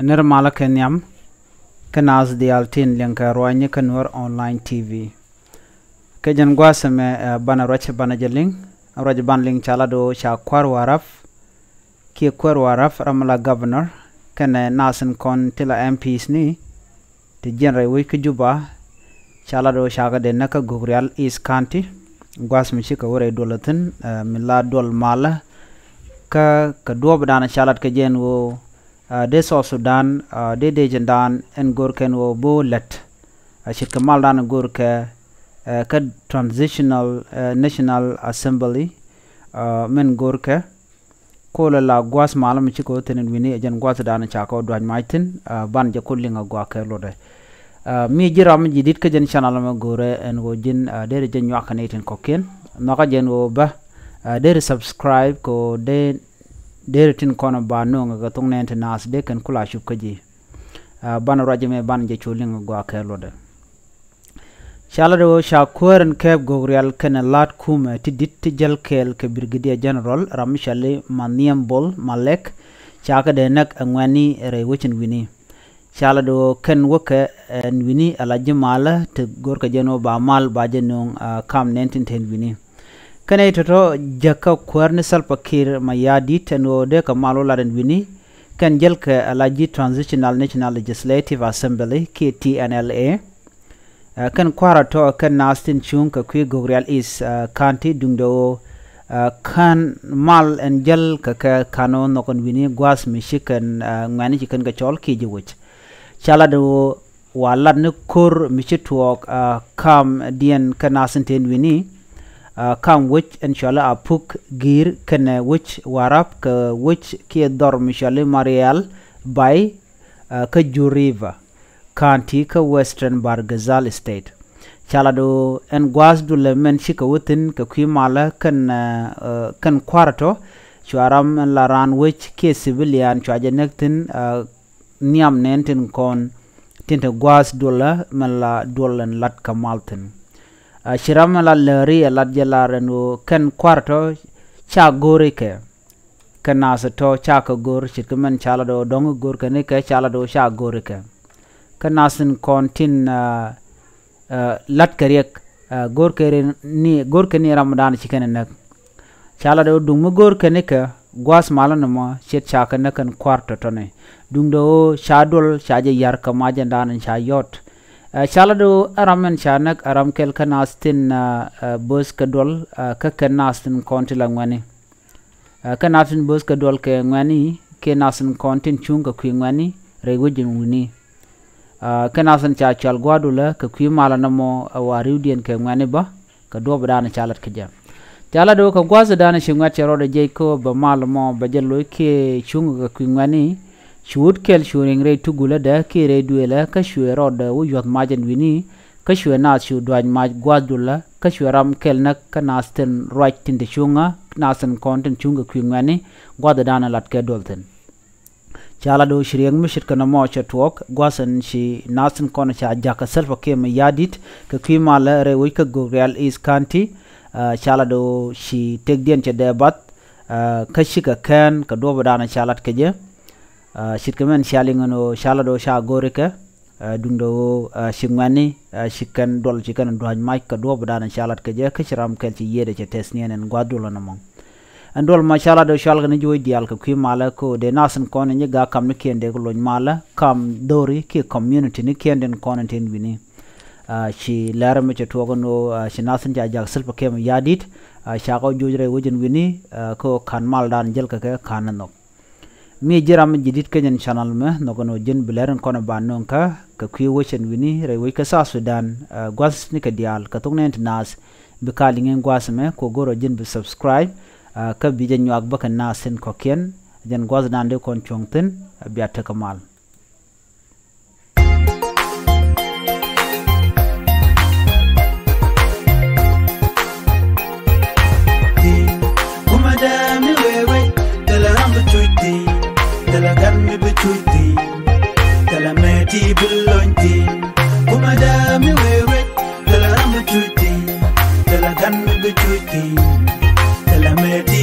nirmala kenyam kanaz dialtin lenka roanye kanwar online tv kejan gwasame bana roche bana jeling roje banling chala do sha kwar waraf ramala governor kana nasan kon tila MPs ni ti jenre wi ke juba chala do shaga de naka gugrial East County gwasme chika wore dolatin mila dol mala ka do badana chalat ke jen wo de so Sudan de jendan en gorken wo bo let shit kamal dan gorke ka transitional national assembly men gorke kola la gwas malam chiko tenen wini jen gwas dan chako dwan maitin ban je kullinga gwa ke lode mi jiram jidit ke jen channel ma gore en wo jin de jen yakane koken naka jen wo ba de subscribe ko de tin kono ba no nga tong nente nas de kan kula shup kaji ban rajme ban je chuling gwa ke lode chala do shakuren keb gogrial kan lat kuma ti dit jel kel ke brigadier general ramshale maniam bol malek chaka de nak angwani re wichin wini chala do kan woke en wini ala jimala te gorka jeno ba mal ba jenong kam nenten ten wini kane toto jaka kwarne salpakir mayadi teno de kamalo laden wini kan jelka alaji transitional national legislative assembly KTNLA kan kwarato kan nastin chung ka kwi gogrial is county dungdo kan mal en jel ka kano nokon wini gwas mishikan ngani chikan ga chol ki jiwich chala do walad ne kur michituok kam dien kan nasin ten wini kam which inshallah apuk gir kene which warap ka which ki dor mishale marial by ka juriva county ka western bargazal state chala do en gwas du le men shika wutin ka kwimala kan kwarto chuaram laran which ki civilian chuaje nektin niam nenten kon tinta gwas dola mala dolan lat kamaltin shiram la leri la jalar no kan kwarto cha gore ke kana to cha ka gor shikmen chala do dong gor ke ne ke chala do cha gore ke kana sin kontin lat kariek gor ke ni ramadan chiken nak chala do dung gor ke ne ke gwas malan mo chet cha ka ne kan kwarto to ne dung do shadol shaje yar ka majandan cha yot chala do aramen chanak aram kel kanastin bus kadol ka kanastin kontila ngani kanastin bus kadol ke ngani ke nasin kontin chunga kwi ngani rewujin wuni kanasin cha chal gwadula ka kwi mala namo wariudien ke ngani ba ka do badana chalat ke jam chala do ka gwaza dana shingwa chero de jeko ba malamo ba jello ke chunga kwi ngani chud kel shuring re tugula da ke re duela ka shuero da wujot majen wini ka shuena shu dwan maj gwadula ka shuram kel nak ka nasten right tin de shunga nasen content chunga kwingani gwada dana lat ke dolten chala do shriang mishit kana mo chatwok gwasan shi nasen kona cha jaka selfa ke ma yadit ka kwimala re wi ka gogreal is county chala do shi tegdien che debat ka shika kan ka do badana chalat ke je shitkamen shalingano shalado sha goreka dundo shingwani shikan dol chikan dohaj mic ka do badana shalat ke je kishram kelchi yede che tesnien en gwadulo namong andol ma shalado shalgani joy dial ka kwimala ko de nasan kon ni ga kam ni kende ko lon mala kam dori ki community ni kenden konten wini shi larame che togono shi nasan ja jak selpa kem yadit sha ko jojre wujin wini ko kan mal dan jel ka kanano mi jiram jidit kenyan channel me nogono jin bileren kono banon ka kwi woshen wini re wi ka sa Sudan gwas ni ka dial ka tung nent nas bikali ngen gwas me ko goro jin bi subscribe ka bi jen yak bakan nasen ko ken jen gwas dande kon chongten biata kamal Tala gan mi bechuti, tala meti bulonti. Kumada mi wewe, tala ram bechuti, tala gan mi bechuti, tala meti.